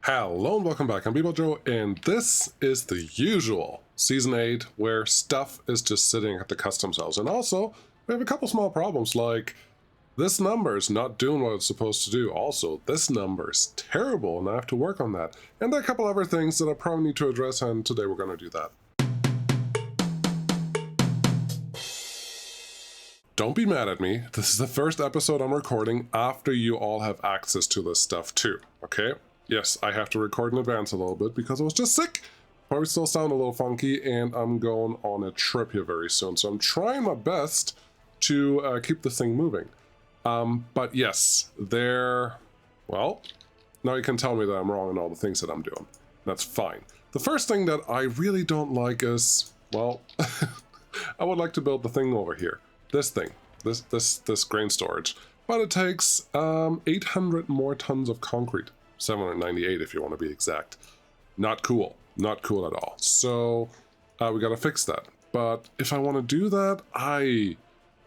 Hello and welcome back, I'm Joe, and this is the usual Season 8 where stuff is just sitting at the customs house. And also, we have a couple small problems like this number is not doing what it's supposed to do. Also, this number is terrible and I have to work on that. And there are a couple other things that I probably need to address, and today we're going to do that. Don't be mad at me. This is the first episode I'm recording after you all have access to this stuff too, okay? Yes, I have to record in advance a little bit because I was just sick. Probably still sound a little funky, and I'm going on a trip here very soon. So I'm trying my best to keep this thing moving. But yes, well, now you can tell me that I'm wrong in all the things that I'm doing. That's fine. The first thing that I really don't like is, well, I would like to build the thing over here. This thing, this grain storage. But it takes 800 more tons of concrete. 798 if you want to be exact. Not cool. Not cool at all. So we got to fix that. But if I want to do that, I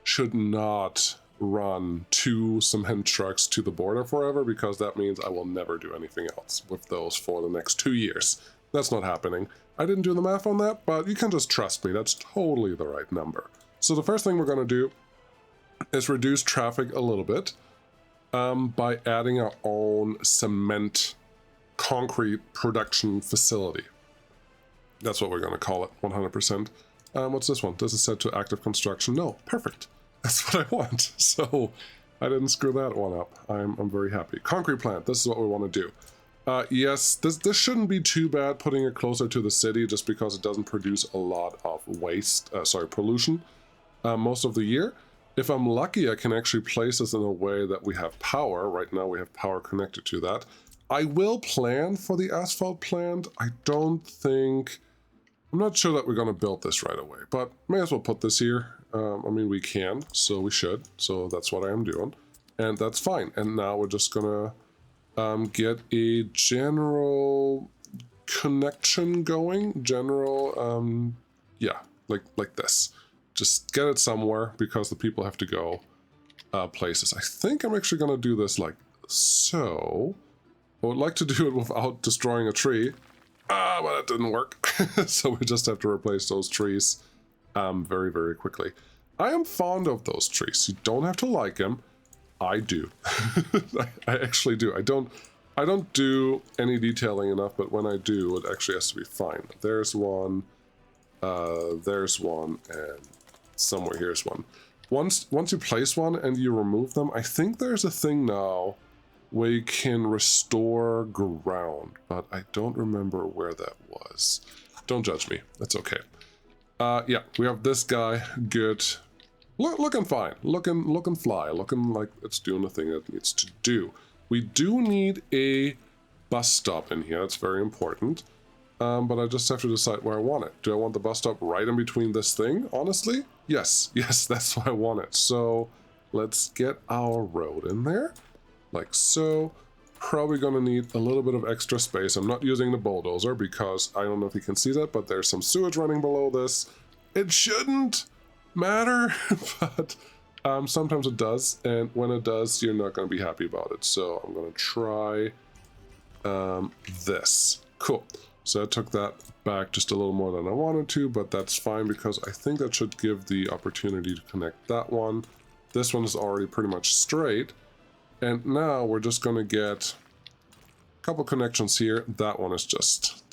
should not run 2 cement trucks to the border forever, because that means I will never do anything else with those for the next 2 years. That's not happening. I didn't do the math on that, but you can just trust me. That's totally the right number. So the first thing we're going to do is reduce traffic a little bit. By adding our own cement concrete production facility. That's what we're going to call it, 100%. What's this one? This is set to active construction. No, perfect. That's what I want. So I didn't screw that one up. I'm very happy. Concrete plant, this is what we want to do. Yes, this shouldn't be too bad putting it closer to the city, just because it doesn't produce a lot of pollution most of the year. If I'm lucky, I can actually place this in a way that we have power. Right now we have power connected to that. I will plan for the asphalt plant. I'm not sure that we're going to build this right away, but may as well put this here. I mean, we can, so we should. So that's what I am doing. And that's fine. And now we're just going to get a general connection going. Yeah, like this. Just get it somewhere, because the people have to go places. I think I'm actually going to do this like so. I would like to do it without destroying a tree. But it didn't work. So we just have to replace those trees very, very quickly. I am fond of those trees. You don't have to like them. I do. I actually do. I don't do any detailing enough, but when I do, it actually has to be fine. There's one, and somewhere here's one. Once you place one and you remove them, I think there's a thing now where you can restore ground, but I don't remember where that was. Don't judge me. That's okay. Yeah, we have this guy. Good. Looking fine. Looking fly. Looking like it's doing the thing it needs to do. We do need a bus stop in here. That's very important. But I just have to decide where I want it. Do I want the bus stop right in between this thing, honestly? Yes, that's why I want it. So let's get our road in there, like so. Probably gonna need a little bit of extra space. I'm not using the bulldozer because I don't know if you can see that, but there's some sewage running below this. It shouldn't matter, but sometimes it does, and when it does, you're not gonna be happy about it. So I'm gonna try this. Cool. So I took that back just a little more than I wanted to, but that's fine because I think that should give the opportunity to connect that one. This one is already pretty much straight. And now we're just going to get a couple connections here. That one's just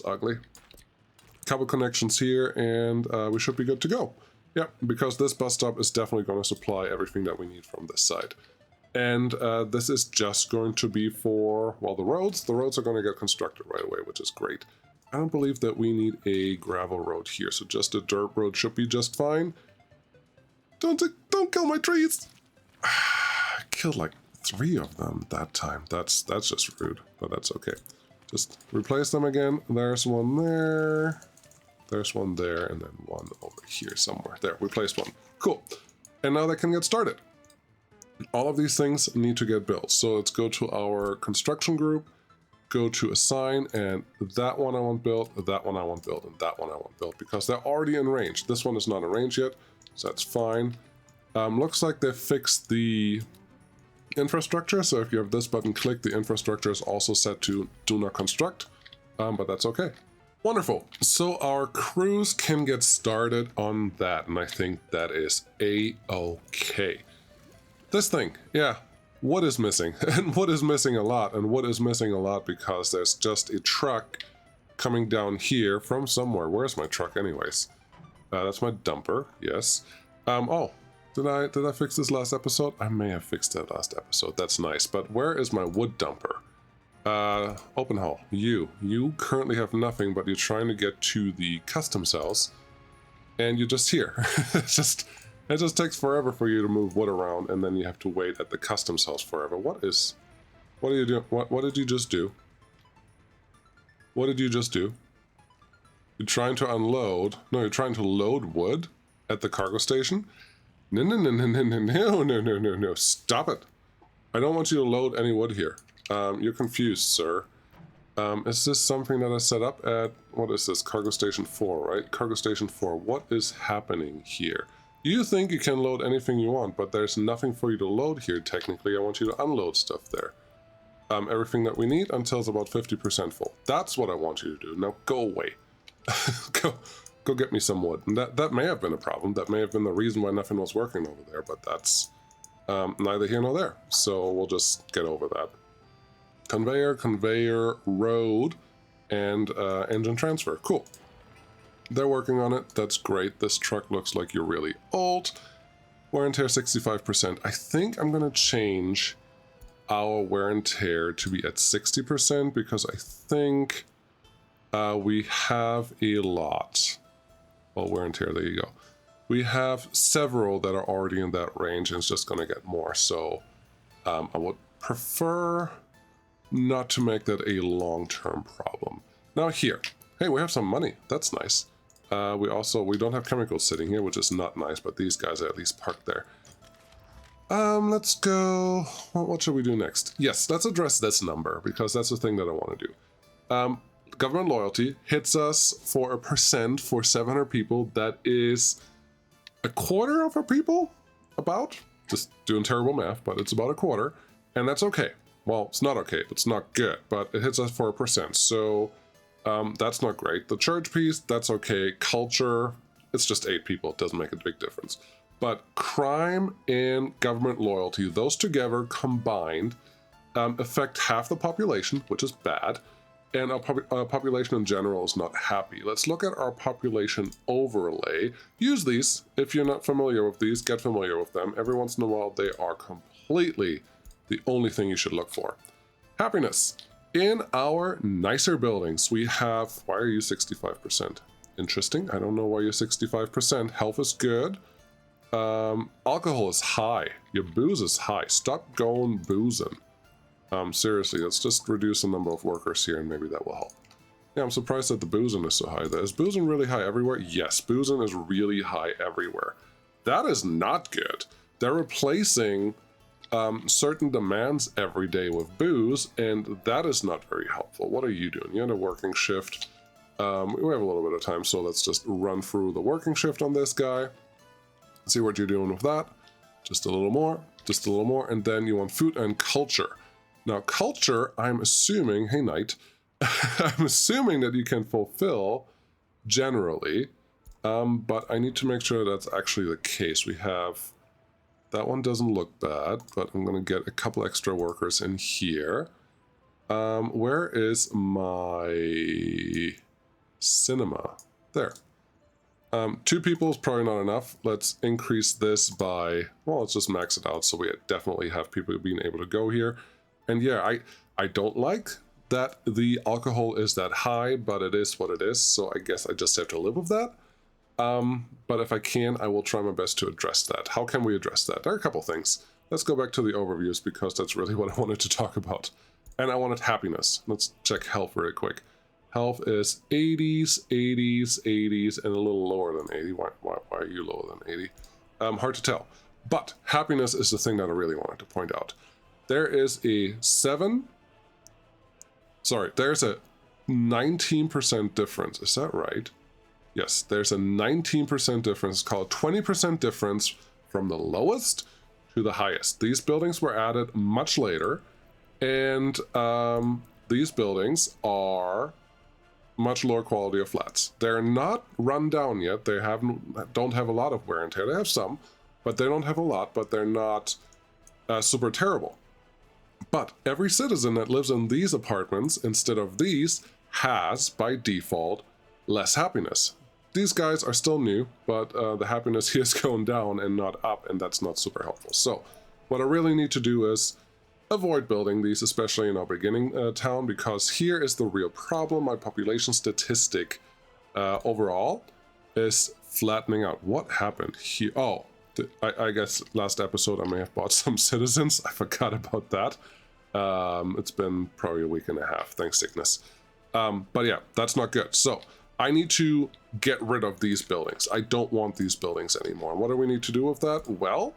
ugly. A couple connections here, and we should be good to go. Yeah, because this bus stop is definitely going to supply everything that we need from this side. And this is just going to be for, well, the roads. The roads are going to get constructed right away, which is great. I don't believe that we need a gravel road here, so just a dirt road should be just fine. Don't kill my trees! I killed like 3 of them that time. That's just rude, but that's okay. Just replace them again. There's one there. There's one there, and then one over here somewhere. There, we placed one. Cool. And now they can get started. All of these things need to get built. So let's go to our construction group, go to assign, and that one I want built, that one I want built, and that one I want built, because they're already in range. This one is not in range yet, so that's fine. Looks like they fixed the infrastructure. So if you have this button clicked, the infrastructure is also set to do not construct, but that's okay. Wonderful. So our crews can get started on that, and I think that is a-okay. This thing, yeah, what is missing? And what is missing a lot? And what is missing a lot because there's just a truck coming down here from somewhere. Where's my truck anyways? That's my dumper, yes. Oh, did I fix this last episode? I may have fixed that last episode. That's nice. But where is my wood dumper? Open hull. You currently have nothing, but you're trying to get to the custom cells, and you're just here. It just takes forever for you to move wood around, and then you have to wait at the custom cells forever. What are you doing? What did you just do? What did you just do? You're trying to unload. No, you're trying to load wood at the cargo station. No, no, no, no, no, no, no, no, no, no, no. Stop it. I don't want you to load any wood here. You're confused, sir. Is this something that I set up at, what is this, Cargo Station 4, right? Cargo Station 4, what is happening here? You think you can load anything you want, but there's nothing for you to load here, technically. I want you to unload stuff there. Everything that we need until it's about 50% full. That's what I want you to do. Now go away. Go get me some wood. And that may have been a problem. That may have been the reason why nothing was working over there, but that's neither here nor there. So we'll just get over that. Conveyor, road, and engine transfer. Cool. They're working on it. That's great. This truck looks like you're really old. Wear and tear 65%. I think I'm going to change our wear and tear to be at 60% because I think we have a lot. Well, wear and tear, there you go. We have several that are already in that range, and it's just going to get more. So I would prefer not to make that a long-term problem. Now here, hey, we have some money. That's nice. We don't have chemicals sitting here, which is not nice, but these guys are at least parked there. Let's go. What should we do next? Yes, let's address this number because that's the thing that I want to do. Government loyalty hits us for 1% for 700 people. That is a quarter of our people, about. Just doing terrible math, but it's about a quarter, and that's okay. Well, it's not okay, it's not good, but it hits us for 1%, so that's not great. The church piece, that's okay. Culture, it's just 8 people, it doesn't make a big difference. But crime and government loyalty, those together combined, affect half the population, which is bad, and our population in general is not happy. Let's look at our population overlay. Use these. If you're not familiar with these, get familiar with them. Every once in a while, they are completely the only thing you should look for. Happiness. In our nicer buildings, we have... Why are you 65%? Interesting. I don't know why you're 65%. Health is good. Alcohol is high. Your booze is high. Stop going boozing. Seriously, let's just reduce the number of workers here and maybe that will help. Yeah, I'm surprised that the boozing is so high. Is boozing really high everywhere? Yes, boozing is really high everywhere. That is not good. They're replacing certain demands every day with booze, and that is not very helpful. What are you doing? You're in a working shift. We have a little bit of time, so let's just run through the working shift on this guy. See what you're doing with that. Just a little more, and then you want food and culture. Now, culture, I'm assuming, hey, Knight, I'm assuming that you can fulfill generally, but I need to make sure that's actually the case. We have... That one doesn't look bad, but I'm going to get a couple extra workers in here. Where is my cinema? There. 2 people is probably not enough. Let's increase this by, well, let's just max it out so we definitely have people being able to go here. And yeah, I don't like that the alcohol is that high, but it is what it is, so I guess I just have to live with that. But if I can, I will try my best to address that. How can we address that? There are a couple things. Let's go back to the overviews because that's really what I wanted to talk about. And I wanted happiness. Let's check health really quick. Health is 80s, 80s, 80s, and a little lower than 80. Why are you lower than 80? Hard to tell. But happiness is the thing that I really wanted to point out. There is a there's a 19% difference. Is that right? Yes, there's a 19% difference. It's called 20% difference from the lowest to the highest. These buildings were added much later, and these buildings are much lower quality of flats. They're not run down yet. They don't have a lot of wear and tear. They have some, but they don't have a lot, but they're not super terrible. But every citizen that lives in these apartments instead of these has, by default, less happiness. These guys are still new, but the happiness here is going down and not up, and that's not super helpful. So what I really need to do is avoid building these, especially in our beginning town, because here is the real problem. My population statistic overall is flattening out. What happened here? Oh, I guess last episode I may have bought some citizens. I forgot about that. It's been probably a week and a half, thanks sickness. But yeah, that's not good. So I need to get rid of these buildings. I don't want these buildings anymore. What do we need to do with that? Well,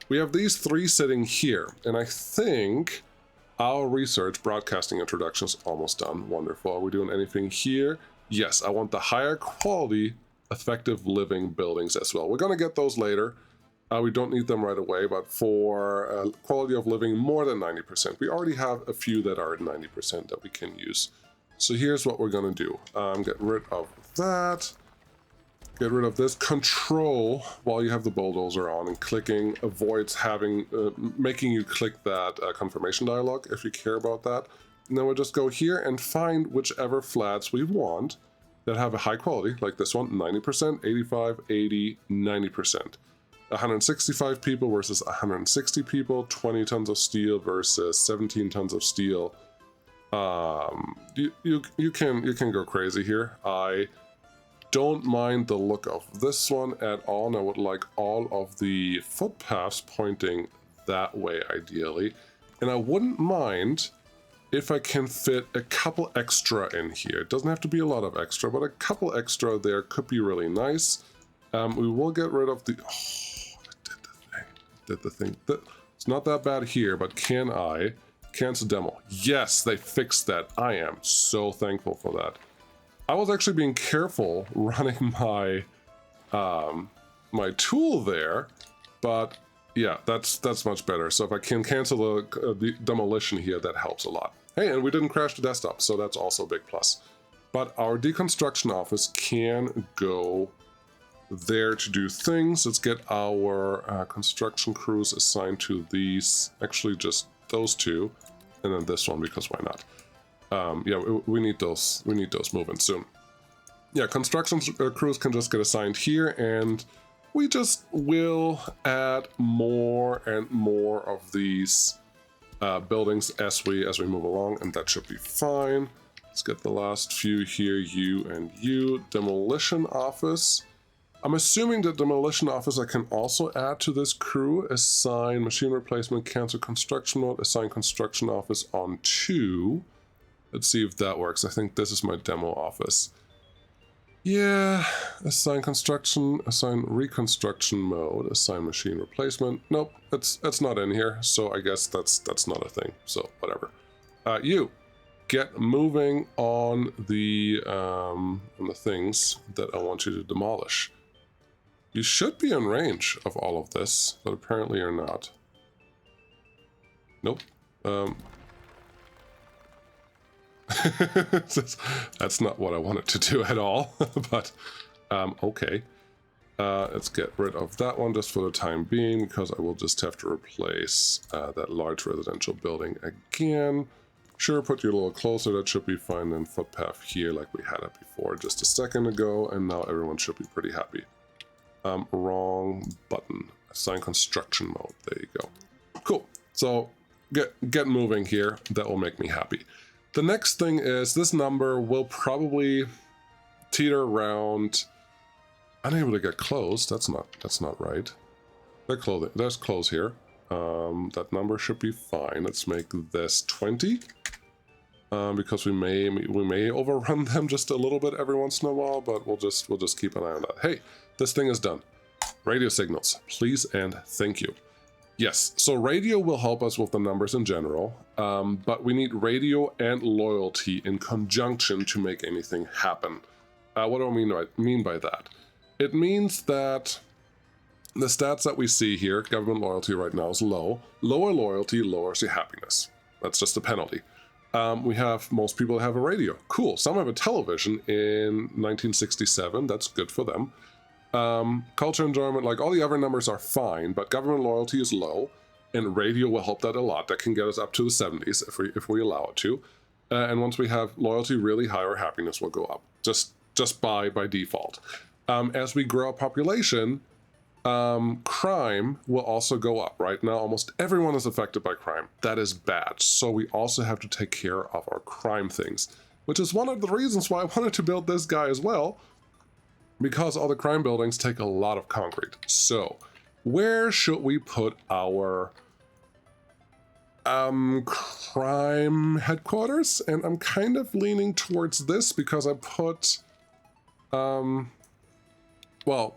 we have these three sitting here, and I think our research broadcasting introduction is almost done. Wonderful. Are we doing anything here? Yes, I want the higher quality effective living buildings as well. We're going to get those later. We don't need them right away, but for quality of living more than 90%, we already have a few that are at 90% that we can use. So here's what we're going to do. Get rid of that. Get rid of this. Control while you have the bulldozer on, and clicking avoids having making you click that confirmation dialog if you care about that. And then we'll just go here and find whichever flats we want that have a high quality, like this one, 90%, 85, 80, 90%. 165 people versus 160 people, 20 tons of steel versus 17 tons of steel. You can go crazy here. I don't mind the look of this one at all, and I would like all of the footpaths pointing that way ideally. And I wouldn't mind if I can fit a couple extra in here. It doesn't have to be a lot of extra, but a couple extra there could be really nice. We will get rid of the... did the thing. It's not that bad here, but can I cancel demo? Yes, they fixed that. I am so thankful for that. I was actually being careful running my my tool there, but yeah, that's much better. So if I can cancel the demolition here, that helps a lot. Hey, and we didn't crash the desktop, so that's also a big plus. But our deconstruction office can go there to do things. Let's get our construction crews assigned to these, actually just those two, and then this one, because why not? Yeah, we need those moving soon. Yeah, construction crews can just get assigned here, and we just will add more and more of these buildings as we move along, and that should be fine. Let's get the last few here, you and you. Demolition office. I'm assuming that demolition office I can also add to this crew. Assign machine replacement, cancel construction mode, assign construction office on 2. Let's see if that works. I think this is my demo office. Yeah, assign construction, assign reconstruction mode, assign machine replacement. Nope, it's not in here, so I guess that's not a thing. So whatever. You get moving on the things that I want you to demolish. You should be in range of all of this, but apparently you're not. Nope. That's not what I wanted to do at all, but okay. Let's get rid of that one just for the time being, because I will just have to replace that large residential building again. Sure, put you a little closer, that should be fine. Then footpath here like we had it before just a second ago, and now everyone should be pretty happy. Wrong button. Assign construction mode. There you go. Cool. So get moving here. That will make me happy. The next thing is this number will probably teeter around. Unable to get closed. That's not right. There's close here. That number should be fine. Let's make this 20. Because we may overrun them just a little bit every once in a while, but we'll just keep an eye on that. Hey, this thing is done. Radio signals, please and thank you. Yes, so radio will help us with the numbers in general, but we need radio and loyalty in conjunction to make anything happen. What do I mean by that? It means that The stats that we see here, government loyalty right now is low. Lower loyalty lowers your happiness. That's just a penalty. We have most people have a radio. Cool. Some have a television in 1967. That's good for them. Culture enjoyment, like all the other numbers are fine, but government loyalty is low, and radio will help that a lot. That can get us up to the 70s if we allow it to. And once we have loyalty really high, our happiness will go up just by default. As we grow our population, crime will also go up. Right now, almost everyone is affected by crime. That is bad. So we also have to take care of our crime things, which is one of the reasons why I wanted to build this guy as well, because all the crime buildings take a lot of concrete. So where should we put our crime headquarters? And I'm kind of leaning towards this because I put, well,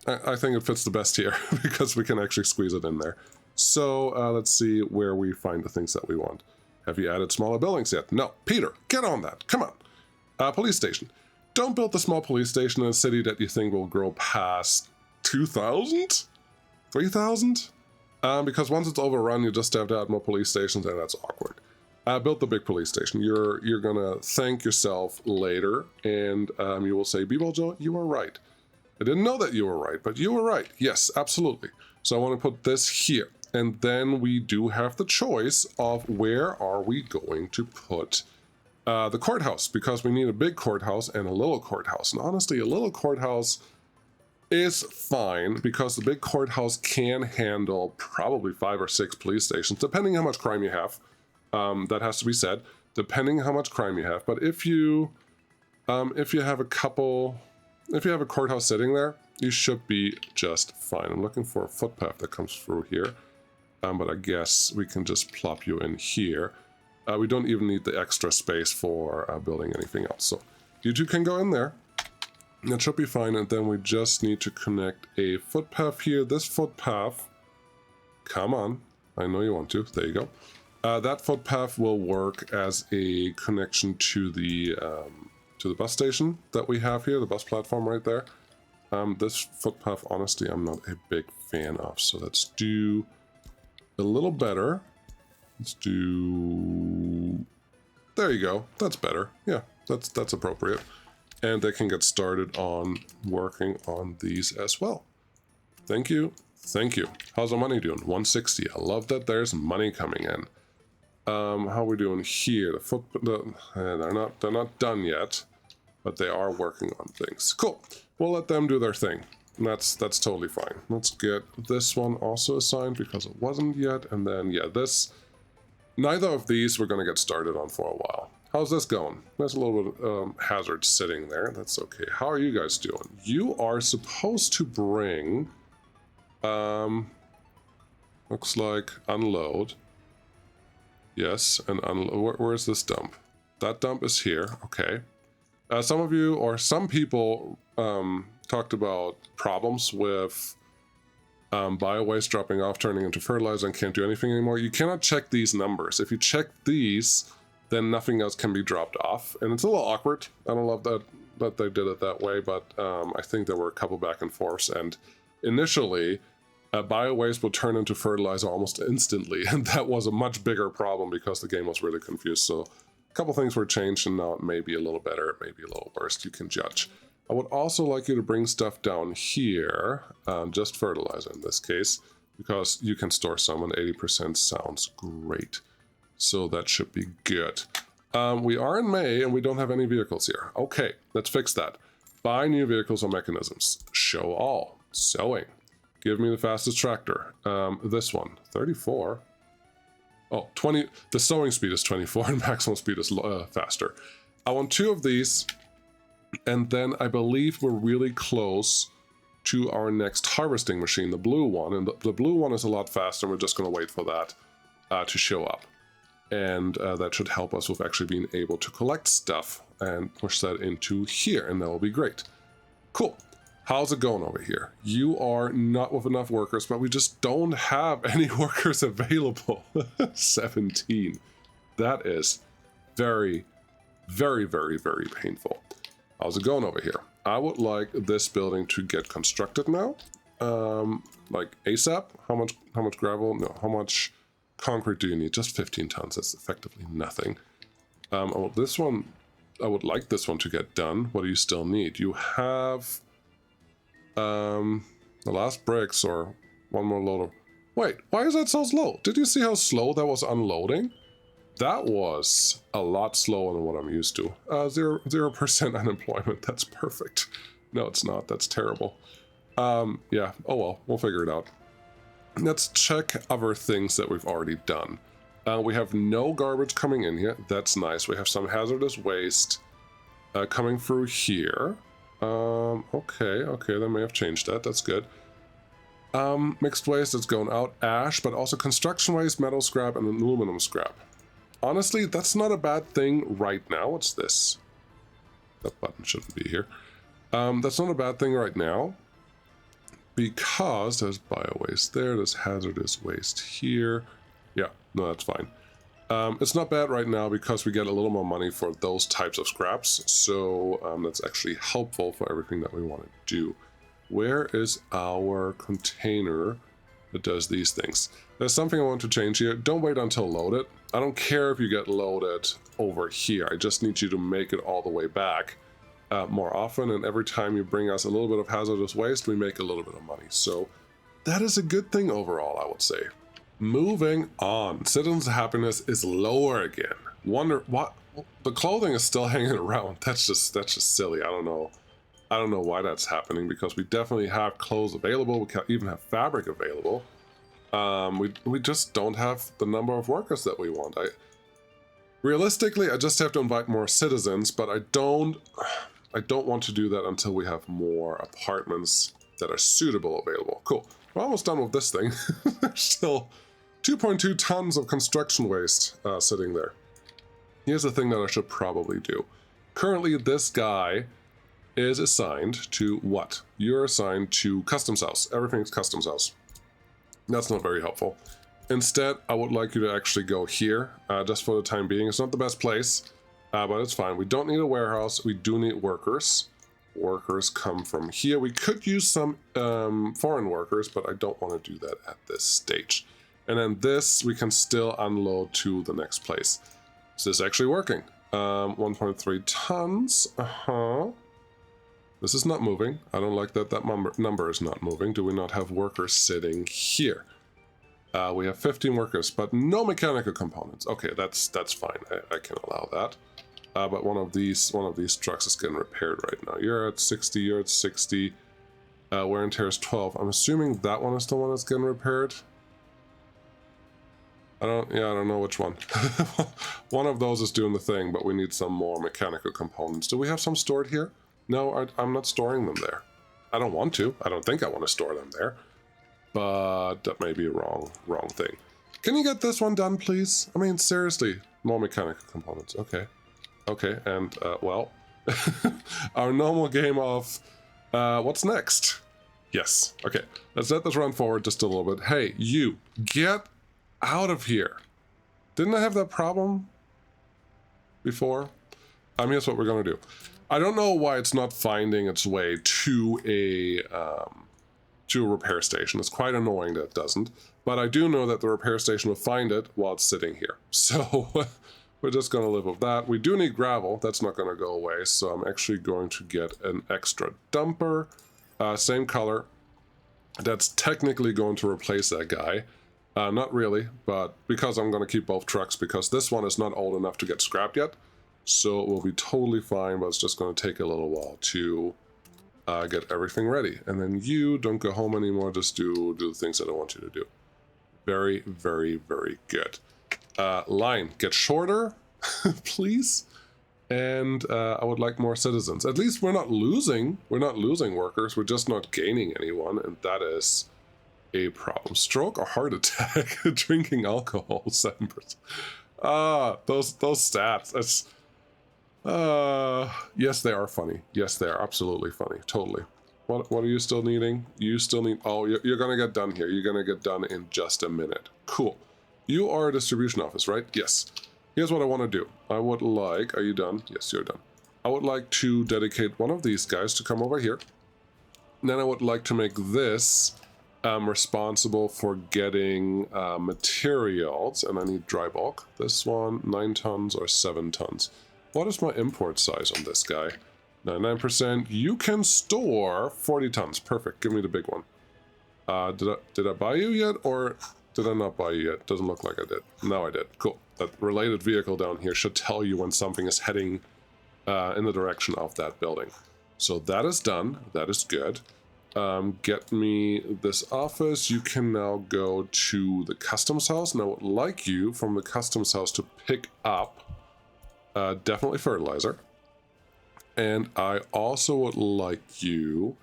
I think it fits the best here because we can actually squeeze it in there. So let's see where we find the things that we want. Have you added smaller buildings yet? No. Peter, get on that. Come on. Police station. Don't build the small police station in a city that you think will grow past 2,000? 3,000? Because once it's overrun, you just have to add more police stations, and that's awkward. Build the big police station. You're gonna thank yourself later, and you will say, B-Ball Joe, you were right. I didn't know that you were right, but you were right. Yes, absolutely. So I want to put this here. And then we do have the choice of where are we going to put the courthouse, because we need a big courthouse and a little courthouse. And honestly, a little courthouse is fine because the big courthouse can handle probably 5 or 6 police stations, depending how much crime you have. That has to be said, depending how much crime you have. But if you have a couple... If you have a courthouse sitting there, you should be just fine. I'm looking for a footpath that comes through here, but I guess we can just plop you in here. We don't even need the extra space for building anything else. So you two can go in there. That should be fine, and then we just need to connect a footpath here. This footpath, come on, I know you want to. There you go. That footpath will work as a connection to the bus station that we have here, the bus platform right there. This footpath, honestly, I'm not a big fan of. So let's do a little better. Let's do... There you go. That's better. Yeah, that's appropriate. And they can get started on working on these as well. Thank you. Thank you. How's our money doing? 160. I love that there's money coming in. How are we doing here? They're not done yet, but they are working on things. Cool. We'll let them do their thing. And that's totally fine. Let's get this one also assigned because it wasn't yet. And then, yeah, this... Neither of these we're going to get started on for a while. How's this going? There's a little bit of hazard sitting there. That's okay. How are you guys doing? You are supposed to bring... looks like unload. Yes, and where's this dump? That dump is here. Okay. Some of you, or some people, talked about problems with bio-waste dropping off, turning into fertilizer, and can't do anything anymore. You cannot check these numbers. If you check these, then nothing else can be dropped off. And it's a little awkward. I don't love that they did it that way, but I think there were a couple back and forths. And initially, bio-waste would turn into fertilizer almost instantly, and that was a much bigger problem because the game was really confused. So a couple things were changed, and now it may be a little better, it may be a little worse. You can judge. I would also like you to bring stuff down here, just fertilizer in this case, because you can store some, and 80% sounds great. So that should be good. We are in May, and we don't have any vehicles here. Okay, let's fix that. Buy new vehicles or mechanisms. Show all. Sewing. Give me the fastest tractor. This one, 34. Oh, 20. The sewing speed is 24 and maximum speed is faster. I want 2 of these. And then I believe we're really close to our next harvesting machine, the blue one. And the blue one is a lot faster. We're just going to wait for that to show up. And that should help us with actually being able to collect stuff and push that into here. And that will be great. Cool. How's it going over here? You are not with enough workers, but we just don't have any workers available. 17. That is very, very, very, very painful. How's it going over here? I would like this building to get constructed now. like ASAP? How much gravel? No, how much concrete do you need? Just 15 tons. That's effectively nothing. Oh, this one, I would like this one to get done. What do you still need? You have the last bricks or one more load of... Wait, why is that so slow? Did you see how slow that was unloading? That was a lot slower than what I'm used to. 0% unemployment. That's perfect. No, it's not. That's terrible. Yeah. Oh well, we'll figure it out. Let's check other things that we've already done. We have no garbage coming in here. That's nice. We have some hazardous waste coming through here. Okay, they may have changed that. That's good. Mixed waste that's going out. Ash, but also construction waste, metal scrap, and aluminum scrap. Honestly, that's not a bad thing right now. What's this? That button shouldn't be here. That's not a bad thing right now, because there's bio-waste there, there's hazardous waste here. Yeah, no, that's fine. It's not bad right now because we get a little more money for those types of scraps, so that's actually helpful for everything that we want to do. Where is our container that does these things? There's something I want to change here. Don't wait until loaded. I don't care if you get loaded over here. I just need you to make it all the way back more often, and every time you bring us a little bit of hazardous waste, we make a little bit of money. So that is a good thing overall, I would say. Moving on. Citizens' happiness is lower again. Wonder what the clothing is still hanging around. That's just silly. I don't know why that's happening, because we definitely have clothes available. We can even have fabric available. We just don't have the number of workers that we want. Realistically, I just have to invite more citizens, but I don't want to do that until we have more apartments that are suitable available. Cool. We're almost done with this thing. There's still 2.2 tons of construction waste sitting there. Here's the thing that I should probably do. Currently, this guy is assigned to what? You're assigned to customs house. Everything's customs house. That's not very helpful. Instead, I would like you to actually go here, just for the time being. It's not the best place, but it's fine. We don't need a warehouse. We do need workers. Workers come from here. We could use some foreign workers, but I don't want to do that at this stage. And then this, we can still unload to the next place. Is this actually working? 1.3 tons. This is not moving. I don't like that number is not moving. Do we not have workers sitting here? We have 15 workers, but no mechanical components. Okay, that's fine. I can allow that. But one of these trucks is getting repaired right now. You're at 60. You're at 60. Wear and tear is 12. I'm assuming that one is the one that's getting repaired. I don't know which one. One of those is doing the thing, but we need some more mechanical components. Do we have some stored here? No, I'm not storing them there. I don't want to. I don't think I want to store them there. But that may be a wrong thing. Can you get this one done, please? I mean, seriously, more mechanical components. Okay. Okay, and, well, our normal game of, what's next? Yes. Okay, let's let this run forward just a little bit. Hey, you, get out of here. Didn't I have that problem before? Here's what we're gonna do. I don't know why it's not finding its way to a repair station. It's quite annoying that it doesn't, but I do know that the repair station will find it while it's sitting here. So we're just gonna live with that. We do need gravel. That's not gonna go away, so I'm actually going to get an extra dumper. Same color. That's technically going to replace that guy. Not really, but because I'm gonna keep both trucks, because this one is not old enough to get scrapped yet. So it will be totally fine, but it's just going to take a little while to get everything ready. And then you don't go home anymore, just do the things that I want you to do. Very, very, very good. Line, get shorter, please. And I would like more citizens. At least we're not losing workers, we're just not gaining anyone, and that is a problem. Stroke or heart attack, drinking alcohol, 7%. Those stats, that's... yes, they are funny. Yes, they are absolutely funny. Totally. What are you still needing? You still need... Oh, you're gonna get done here. You're gonna get done in just a minute. Cool. You are a distribution office, right? Yes. Here's what I want to do. I would like... Are you done? Yes, you're done. I would like to dedicate one of these guys to come over here. Then I would like to make this responsible for getting materials, and I need dry bulk. This one, 9 tons or 7 tons. What is my import size on this guy? 99%. You can store 40 tons. Perfect. Give me the big one. Did I buy you yet, or did I not buy you yet? Doesn't look like I did. No, I did. Cool. That related vehicle down here should tell you when something is heading in the direction of that building. So that is done. That is good. Get me this office. You can now go to the customs house, and I would like you from the customs house to pick up definitely fertilizer. And I also would like you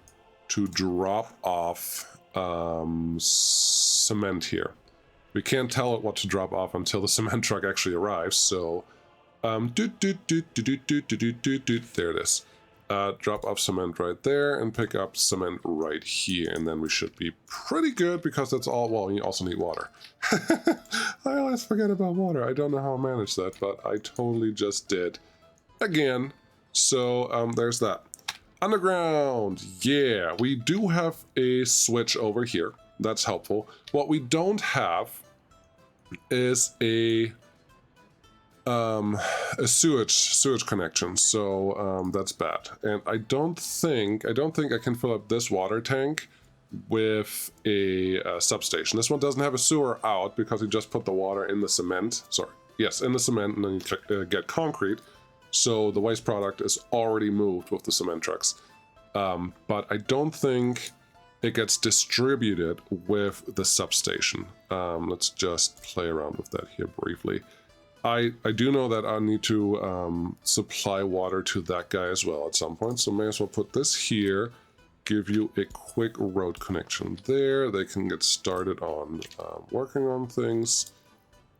to drop off cement here. We can't tell it what to drop off until the cement truck actually arrives, so there it is. Drop off cement right there and pick up cement right here, and then we should be pretty good because that's all. Well, you also need water. I always forget about water. I don't know how I managed that, but I totally just did again. So there's that. Underground, yeah, we do have a switch over here. That's helpful. What we don't have is a sewage connection, so that's bad. And I don't think I can fill up this water tank with a substation. This one doesn't have a sewer out because you just put the water in the cement. Sorry, yes, in the cement, and then you get concrete. So the waste product is already moved with the cement trucks. But I don't think it gets distributed with the substation. Let's just play around with that here briefly. I do know that I need to supply water to that guy as well at some point, so may as well put this here, give you a quick road connection there. They can get started on working on things.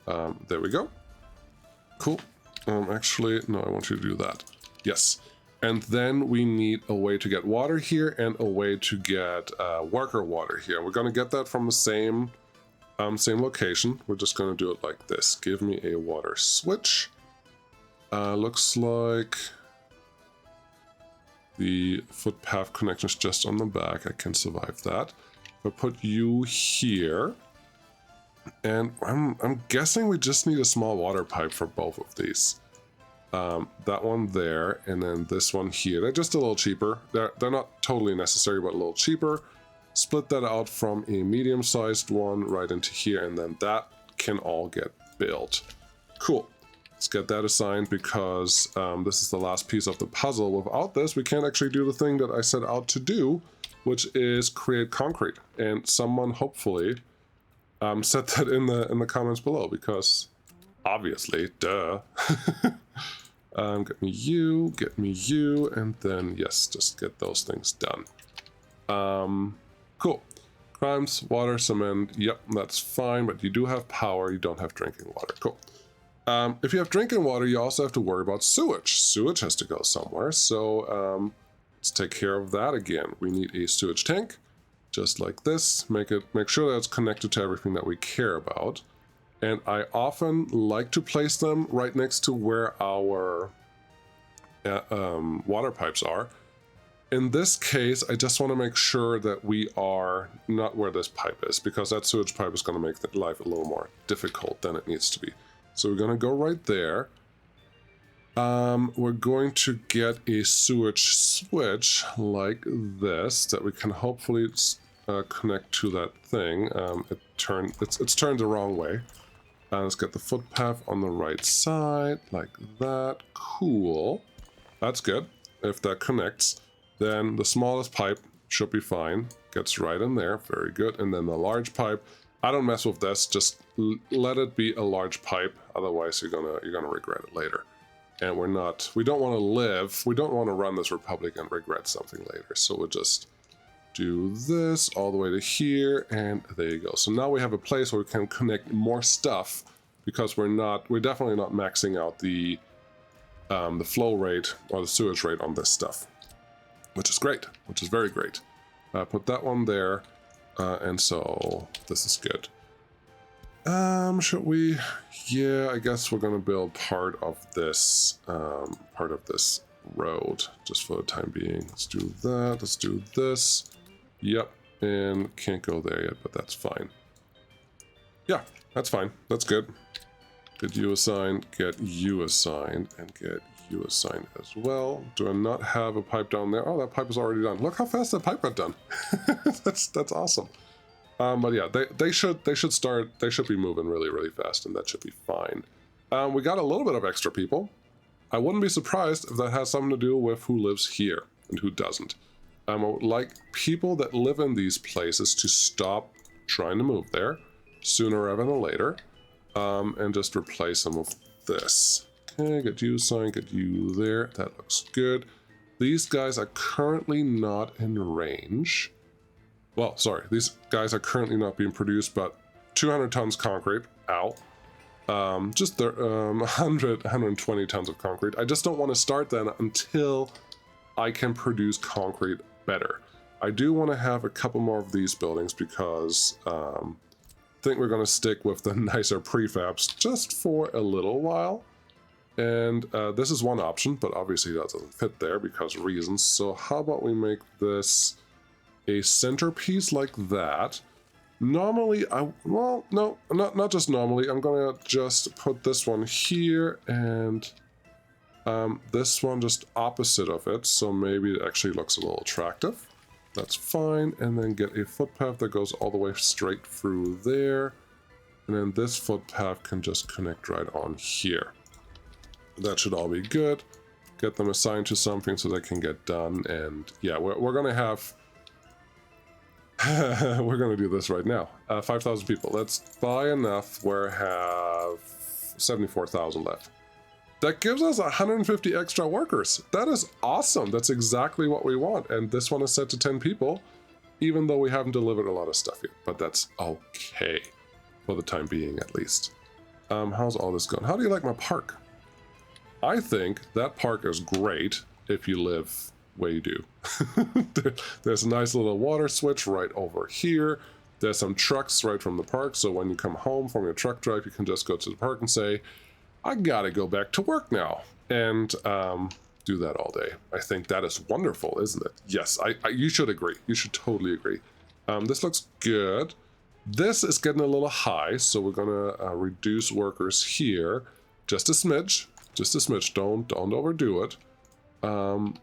There we go. Cool. Actually, no, I want you to do that. Yes. And then we need a way to get water here and a way to get worker water here. We're going to get that from the same location. We're just going to do it like this. Give me a water switch. Looks like the footpath connection is just on the back. I can survive that. I'll put you here. And I'm guessing we just need a small water pipe for both of these. That one there, and then this one here. They're just a little cheaper. They're not totally necessary, but a little cheaper. Split that out from a medium-sized one right into here, and then that can all get built. Cool. Let's get that assigned because this is the last piece of the puzzle. Without this, we can't actually do the thing that I set out to do, which is create concrete. And someone hopefully set that in the comments below, because obviously, duh. Get me you, and then yes, just get those things done. Cool. Crimes, water, cement, yep, that's fine, but you do have power, you don't have drinking water. Cool. If you have drinking water, you also have to worry about sewage. Sewage has to go somewhere, so let's take care of that again. We need a sewage tank, just like this. Make sure that it's connected to everything that we care about. And I often like to place them right next to where our water pipes are. In this case, I just want to make sure that we are not where this pipe is, because that sewage pipe is going to make life a little more difficult than it needs to be. So we're going to go right there. We're going to get a sewage switch like this that we can hopefully connect to that thing. It's turned the wrong way. Let's get the footpath on the right side, like that. Cool. That's good. If that connects, then the smallest pipe should be fine. Gets right in there. Very good. And then the large pipe. I don't mess with this. Just let it be a large pipe. Otherwise, you're gonna regret it later. And we don't want to run this republic and regret something later. So we'll just do this all the way to here, and there you go. So now we have a place where we can connect more stuff, because we're definitely not maxing out the flow rate or the sewage rate on this stuff, which is great, which is very great. Put that one there, and so this is good. Should we? Yeah, I guess we're gonna build part of this road just for the time being. Let's do that. Let's do this. Yep, and can't go there yet, but that's fine. Yeah, that's fine. That's good. Get you assigned, get you assigned, and get you assigned as well. Do I not have a pipe down there? Oh, that pipe is already done. Look how fast that pipe got done. That's awesome. But yeah, they should be moving really fast, and that should be fine. We got a little bit of extra people. I wouldn't be surprised if that has something to do with who lives here and who doesn't. I would like people that live in these places to stop trying to move there sooner rather than later, and just replace them with this. Okay, get you assigned, get you there. That looks good. These guys are currently not in range. Well, sorry, these guys are currently not being produced, but 200 tons concrete, ow. Just 120 tons of concrete. I just don't want to start then until I can produce concrete better. I do want to have a couple more of these buildings because I think we're going to stick with the nicer prefabs just for a little while. And this is one option, but obviously that doesn't fit there because of reasons. So how about we make this a centerpiece like that? Normally, well, no, not just normally. I'm gonna just put this one here and this one just opposite of it, so maybe it actually looks a little attractive. That's fine, and then get a footpath that goes all the way straight through there, and then this footpath can just connect right on here. That should all be good. Get them assigned to something so they can get done, and yeah, we're gonna have we're going to do this right now. 5,000 people. Let's buy enough where I have 74,000 left. That gives us 150 extra workers. That is awesome. That's exactly what we want. And this one is set to 10 people, even though we haven't delivered a lot of stuff yet. But that's okay, for the time being at least. How's all this going? How do you like my park? I think that park is great if you live where you do. There's a nice little water switch right over here. There's some trucks right from the park, so when you come home from your truck drive, you can just go to the park and say, I gotta go back to work now, and do that all day. I think that is wonderful, isn't it? Yes, you should agree. You should totally agree. This looks good. This is getting a little high, so we're gonna reduce workers here just a smidge. Just a smidge. Don't overdo it.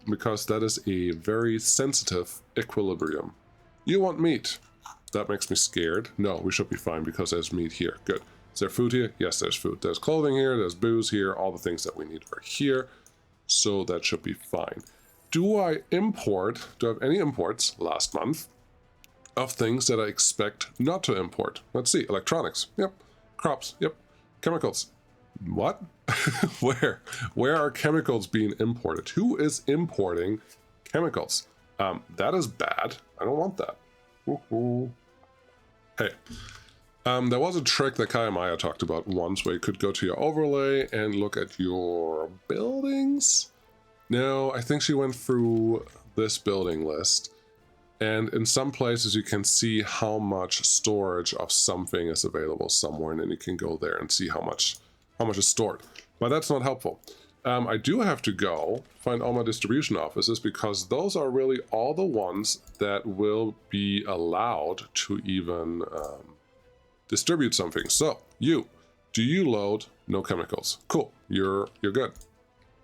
Because that is a very sensitive equilibrium. You want meat. That makes me scared. No, we should be fine because there's meat here. Good. Is there food here? Yes, there's food. There's clothing here, there's booze here, all the things that we need are here. So that should be fine. Do I have any imports last month of things that I expect not to import? Let's see. Electronics. Yep. Crops. Yep. Chemicals. What? Where are chemicals being imported? Who is importing chemicals? That is bad. I don't want that. Hey, there was a trick that Kayamaya talked about once where you could go to your overlay and look at your buildings. No, I think she went through this building list, and in some places you can see how much storage of something is available somewhere, and then you can go there and see how much is stored. But that's not helpful. I do have to go find all my distribution offices because those are really all the ones that will be allowed to even distribute something. So, do you load no chemicals? Cool, you're good.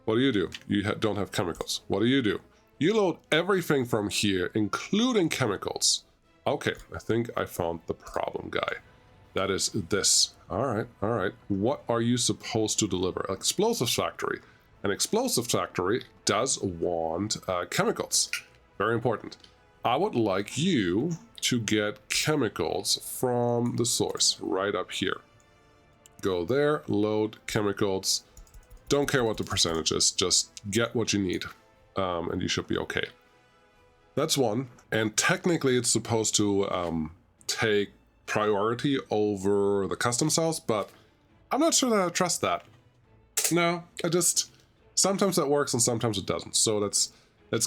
What do? You don't have chemicals. What do? You load everything from here, including chemicals. Okay, I think I found the problem guy. That is this. All right. What are you supposed to deliver? Explosives factory. An explosive factory does want chemicals. Very important. I would like you to get chemicals from the source right up here. Go there, load chemicals. Don't care what the percentage is, just get what you need, and you should be okay. That's one, and technically it's supposed to take priority over the custom cells, but I'm not sure that I trust that. No, sometimes that works and sometimes it doesn't. So let's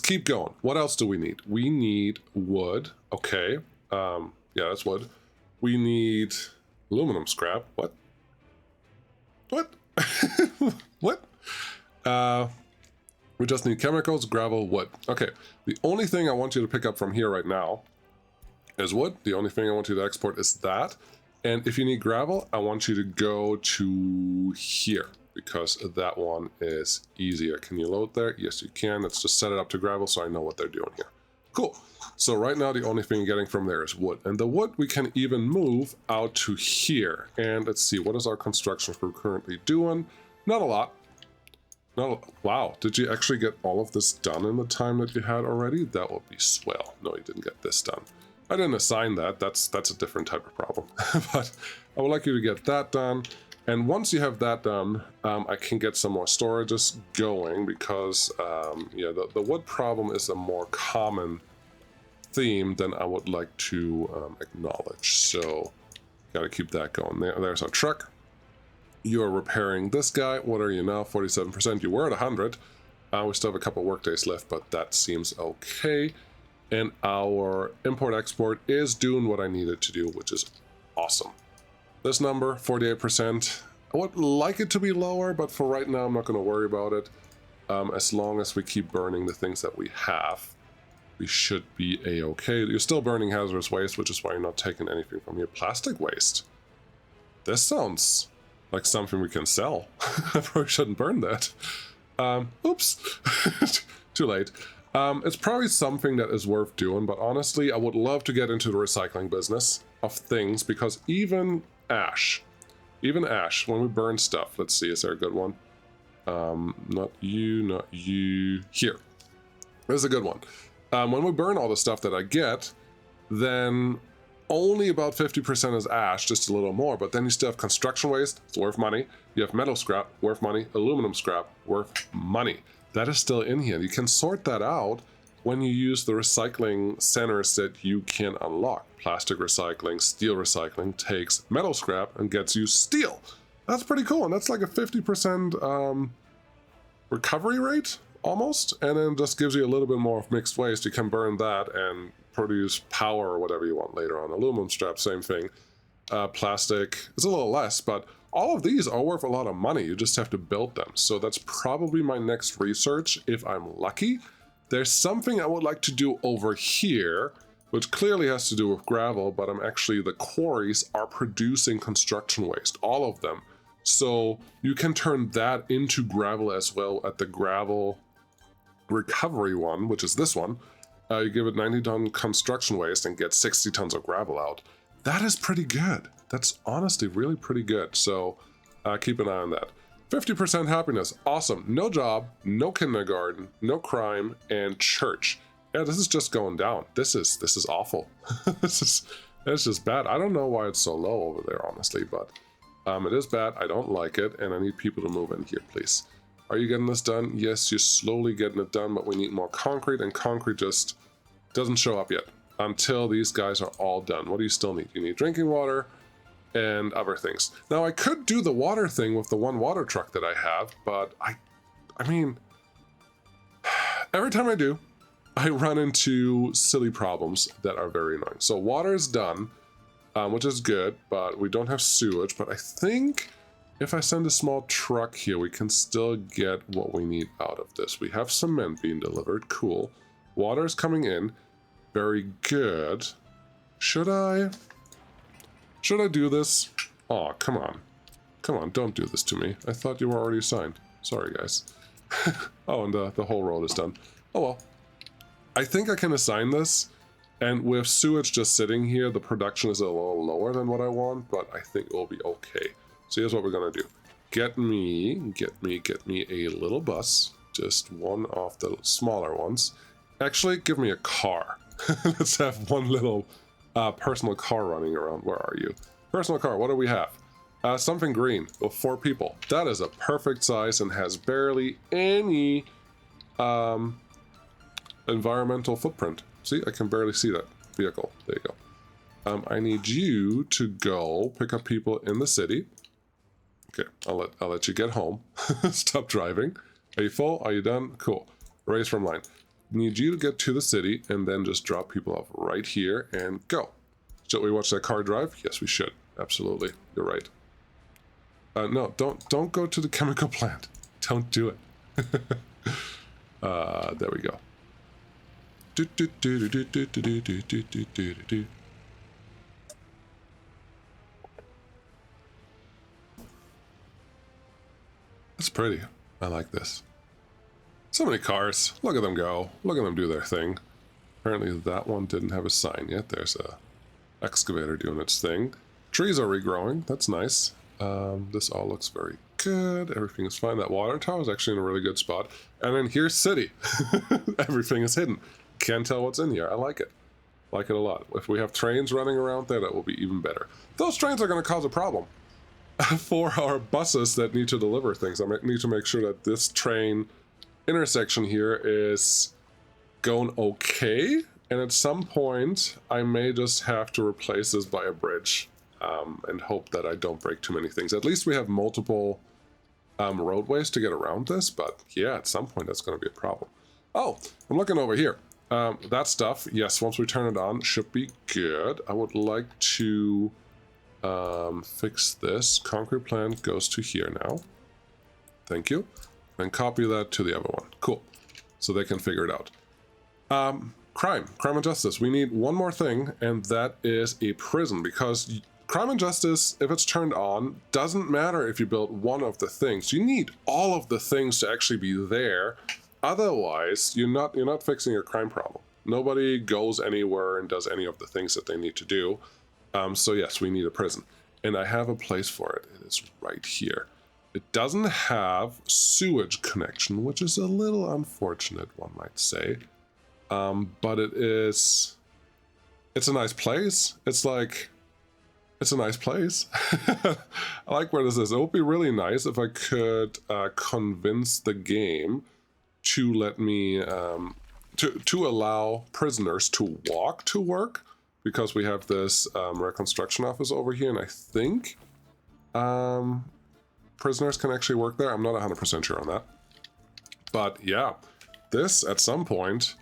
keep going. What else do we need? We need wood. Okay. Yeah, that's wood. We need aluminum scrap. What? What? We just need chemicals, gravel, wood. Okay. The only thing I want you to pick up from here right now is wood. The only thing I want you to export is that. And if you need gravel, I want you to go to here, because that one is easier. Can you load there? Yes, you can. Let's just set it up to gravel so I know what they're doing here. Cool. So right now, the only thing you're getting from there is wood. And the wood we can even move out to here. And let's see, what is our construction crew currently doing? Not a lot. Wow, did you actually get all of this done in the time that you had already? That would be swell. No, you didn't get this done. I didn't assign that. That's a different type of problem. But I would like you to get that done. And once you have that done, I can get some more storages going, because yeah, the wood problem is a more common theme than I would like to acknowledge. So got to keep that going. There's our truck. You are repairing this guy. What are you now? 47%. You were at 100. We still have a couple work days left, but that seems okay. And our import-export is doing what I needed to do, which is awesome. This number, 48%. I would like it to be lower, but for right now, I'm not going to worry about it. As long as we keep burning the things that we have, we should be a-okay. You're still burning hazardous waste, which is why you're not taking anything from your plastic waste. This sounds like something we can sell. I probably shouldn't burn that. Oops. Too late. It's probably something that is worth doing, but honestly, I would love to get into the recycling business of things, because even ash, when we burn stuff, let's see, is there a good one? Not you. Here. There's a good one. When we burn all the stuff that I get, then only about 50% is ash, just a little more, but then you still have construction waste, it's worth money. You have metal scrap, worth money. Aluminum scrap, worth money. That is still in here. You can sort that out when you use the recycling centers that you can unlock. Plastic recycling, steel recycling takes metal scrap and gets you steel. That's pretty cool, and that's like a 50% recovery rate, almost, and then just gives you a little bit more of mixed waste. You can burn that and produce power or whatever you want later on. Aluminum scrap, same thing. Plastic is a little less, but all of these are worth a lot of money. You just have to build them. So that's probably my next research if I'm lucky. There's something I would like to do over here, which clearly has to do with gravel, but the quarries are producing construction waste, all of them. So you can turn that into gravel as well at the gravel recovery one, which is this one. You give it 90 ton construction waste and get 60 tons of gravel out. That is pretty good. That's honestly really pretty good. So keep an eye on that. 50% happiness. Awesome. No job, no kindergarten, no crime, and church. Yeah, this is just going down. This is awful. It's just bad. I don't know why it's so low over there, honestly, but it is bad. I don't like it, and I need people to move in here, please. Are you getting this done? Yes, you're slowly getting it done, but we need more concrete, and concrete just doesn't show up yet until these guys are all done. What do you still need? You need drinking water and other things. Now, I could do the water thing with the one water truck that I have, but I mean, every time I do, I run into silly problems that are very annoying. So water is done, which is good, but we don't have sewage. But I think if I send a small truck here, we can still get what we need out of this. We have cement being delivered. Cool. Water is coming in. Very good. Should I do this? Oh, come on. Come on, don't do this to me. I thought you were already signed. Sorry, guys. Oh, and the whole road is done. Oh, well. I think I can assign this, and with sewage just sitting here, the production is a little lower than what I want, but I think it will be okay. So here's what we're gonna do. Get me a little bus, just one of the smaller ones. Actually, give me a car. Let's have one little personal car running around. Where are you? Personal car, what do we have? Something green with 4 people. That is a perfect size and has barely any environmental footprint. See, I can barely see that vehicle. There you go. I need you to go pick up people in the city. Okay, I'll let you get home. Stop driving. Are you full? Are you done? Cool. Raise from line. Need you to get to the city and then just drop people off right here and go. Should we watch that car drive? Yes, we should. Absolutely. You're right. No, don't go to the chemical plant. Don't do it. There we go. pretty. I like this. So many cars. Look at them go. Look at them do their thing. Apparently that one didn't have a sign yet. There's a excavator doing its thing. Trees are regrowing. That's nice. This all looks very good. Everything is fine. That water tower is actually in a really good spot. And then here's city. Everything is hidden. Can't tell what's in here. I like it. Like it a lot. If we have trains running around there, that will be even better. Those trains are going to cause a problem for our buses that need to deliver things. I need to make sure that this train intersection here is going okay. And at some point, I may just have to replace this by a bridge and hope that I don't break too many things. At least we have multiple roadways to get around this. But yeah, at some point, that's going to be a problem. Oh, I'm looking over here. That stuff, yes, once we turn it on, should be good. I would like to fix this. Concrete plant goes to here now. Thank you. And copy that to the other one. Cool. So they can figure it out. Crime and justice. We need one more thing, and that is a prison, because crime and justice, if it's turned on, doesn't matter if you build one of the things. You need all of the things to actually be there. Otherwise, you're not fixing your crime problem. Nobody goes anywhere and does any of the things that they need to do. So yes, we need a prison. And I have a place for it. It is right here. It doesn't have sewage connection, which is a little unfortunate, one might say. But it's a nice place. It's a nice place. I like where this is. It would be really nice if I could convince the game to let me to allow prisoners to walk to work, because we have this reconstruction office over here, and I think prisoners can actually work there. I'm not 100% sure on that, but yeah, this at some point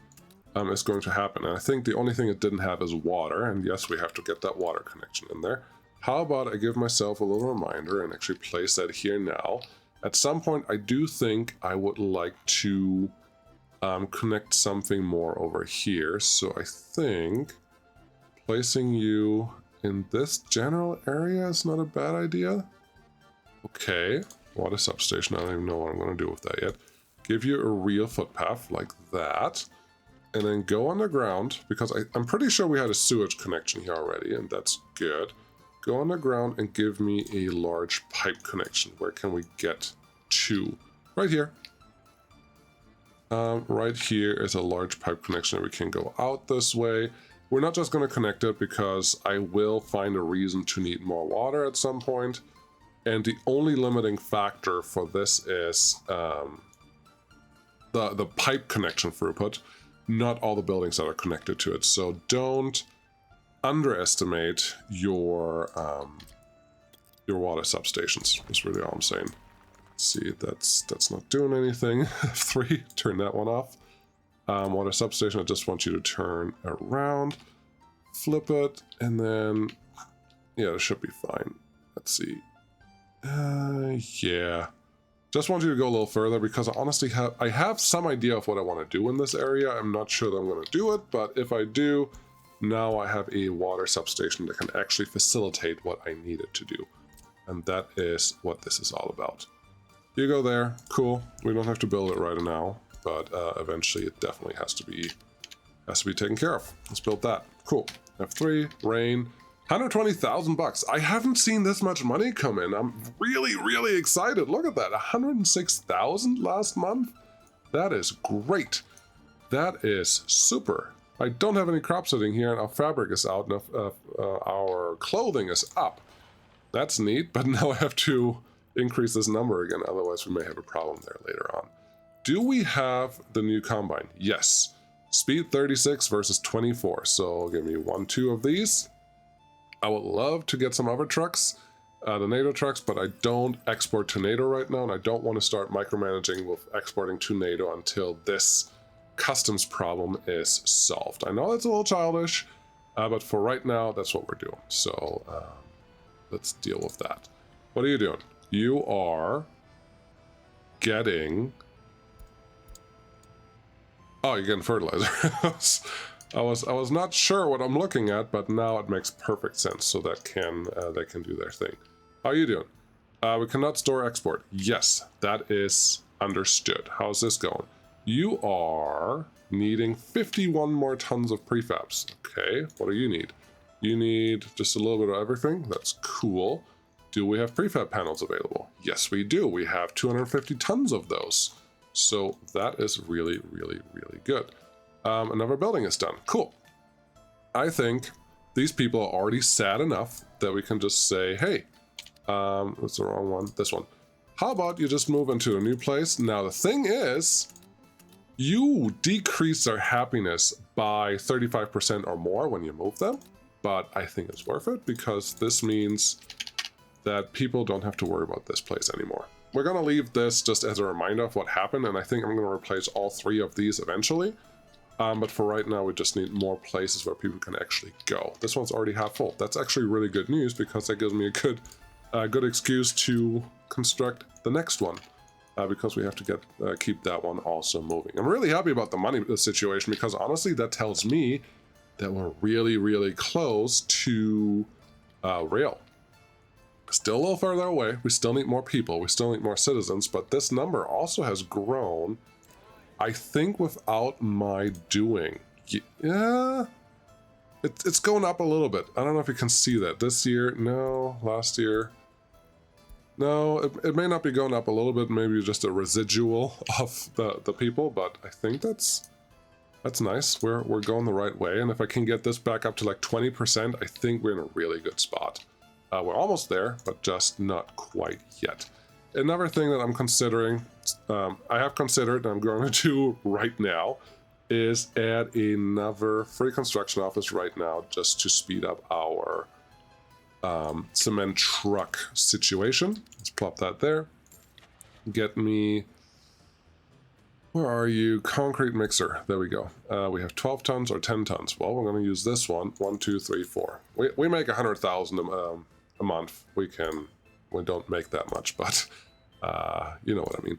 is going to happen. And I think the only thing it didn't have is water, and yes, we have to get that water connection in there. How about I give myself a little reminder and actually place that here now. At some point, I do think I would like to connect something more over here. So I think placing you in this general area is not a bad idea. Okay, water substation. I don't even know what I'm going to do with that yet. Give you a real footpath like that. And then go underground, because I'm pretty sure we had a sewage connection here already, and that's good. Go underground and give me a large pipe connection. Where can we get to? Right here. Right here is a large pipe connection. We can go out this way. We're not just going to connect it because I will find a reason to need more water at some point. And the only limiting factor for this is the pipe connection throughput, not all the buildings that are connected to it. So don't underestimate your water substations. That's really all I'm saying. See, that's not doing anything. F3, turn that one off. Water substation, I just want you to turn around, flip it, and then, yeah, it should be fine. Let's see. Yeah. Just want you to go a little further, because I honestly have some idea of what I want to do in this area. I'm not sure that I'm going to do it, but if I do, now I have a water substation that can actually facilitate what I need it to do. And that is what this is all about. You go there, cool. We don't have to build it right now, but eventually it definitely has to be taken care of. Let's build that. Cool. F3, rain, 120,000 bucks. I haven't seen this much money come in. I'm really, really excited. Look at that, 106,000 last month. That is great. That is super. I don't have any crop sitting here, and our fabric is out, and our clothing is up. That's neat, but now I have to increase this number again, otherwise we may have a problem there later on. Do we have the new combine? Yes. Speed 36 versus 24, so give me 1, 2 of these. I would love to get some other trucks, the NATO trucks, but I don't export to NATO right now, and I don't want to start micromanaging with exporting to NATO until this customs problem is solved. I know that's a little childish, but for right now, that's what we're doing. So let's deal with that. What are you doing? You are getting... Oh, you're getting fertilizer. I was not sure what I'm looking at, but now it makes perfect sense. So that they can do their thing. How are you doing? We cannot store export. Yes, that is understood. How's this going? You are needing 51 more tons of prefabs. Okay, what do you need? You need just a little bit of everything. That's cool. Do we have prefab panels available? Yes, we do. We have 250 tons of those. So that is really, really, really good. Another building is done. Cool. I think these people are already sad enough that we can just say, hey, that's the wrong one. This one. How about you just move into a new place? Now, the thing is, you decrease their happiness by 35% or more when you move them. But I think it's worth it because this means that people don't have to worry about this place anymore. We're going to leave this just as a reminder of what happened, and I think I'm going to replace all 3 of these eventually. But for right now, we just need more places where people can actually go. This one's already half full. That's actually really good news because that gives me a good excuse to construct the next one. Because we have to keep that one also moving. I'm really happy about the money situation because honestly, that tells me that we're really, really close to rail. Still a little further away. We still need more people. We still need more citizens, but this number also has grown, I think, without my doing. Yeah, it's going up a little bit. I don't know if you can see that. This year, no. Last year, no. It may not be going up a little bit. Maybe just a residual of the people, but I think that's nice. We're going the right way, and if I can get this back up to like 20%, I think we're in a really good spot. We're almost there, but just not quite yet. Another thing that I'm considering, I have considered, and I'm going to do right now, is add another free construction office right now just to speed up our cement truck situation. Let's plop that there. Get me, where are you? Concrete mixer. There we go. We have 12 tons or 10 tons. Well, we're going to use this one. 1, 2, 3, 4. We make 100,000 a month. We don't make that much, but you know what I mean.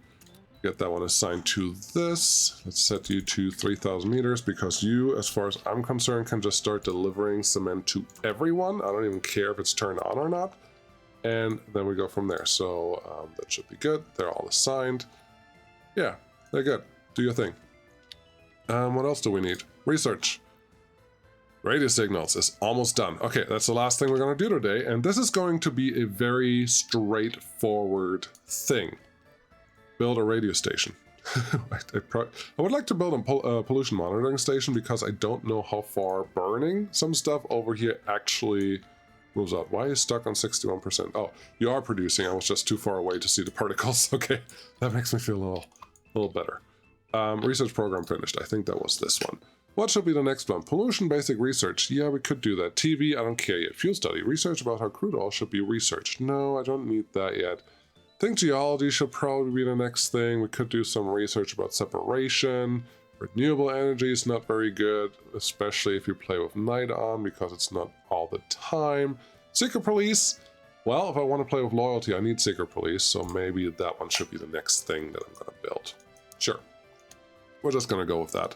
Get that one assigned to this. Let's set you to 3,000 meters because you, as far as I'm concerned, can just start delivering cement to everyone. I don't even care if it's turned on or not. And then we go from there. So that should be good. They're all assigned. Yeah, they're good. Do your thing. What else do we need? Research. Radio signals is almost done. Okay, that's the last thing we're going to do today, and this is going to be a very straightforward thing. Build a radio station. I would like to build a pollution monitoring station because I don't know how far burning some stuff over here actually moves out. Why is stuck on 61%? Oh, you are producing. I was just too far away to see the particles. Okay, that makes me feel a little better. Research program finished. I think that was this one. What should be the next one? Pollution basic research. Yeah, we could do that. TV, I don't care yet. Fuel study. Research about how crude oil should be researched. No, I don't need that yet. I think geology should probably be the next thing. We could do some research about separation. Renewable energy is not very good, especially if you play with night on because it's not all the time. Secret police. Well, if I want to play with loyalty, I need secret police, so maybe that one should be the next thing that I'm going to build. Sure. We're just going to go with that.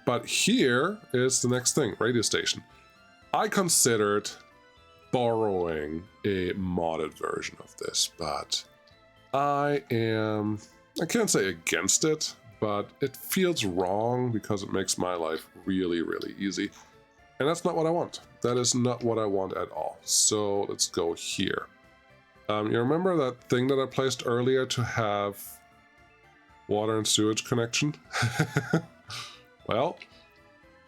But here is the next thing, radio station. I considered borrowing a modded version of this, but I can't say against it, but it feels wrong because it makes my life really, really easy. And that's not what I want. That is not what I want at all. So let's go here. You remember that thing that I placed earlier to have water and sewage connection? Well,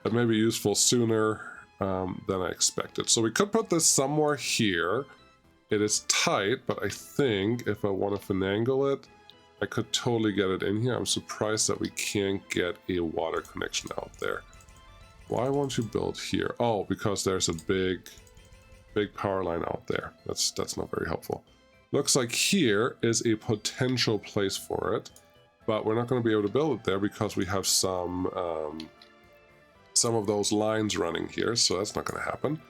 that may be useful sooner than I expected. So we could put this somewhere here. It is tight, but I think if I want to finagle it, I could totally get it in here. I'm surprised that we can't get a water connection out there. Why won't you build here? Oh, because there's a big power line out there. That's not very helpful. Looks like here is a potential place for it, but we're not going to be able to build it there because we have some of those lines running here, so that's not going to happen.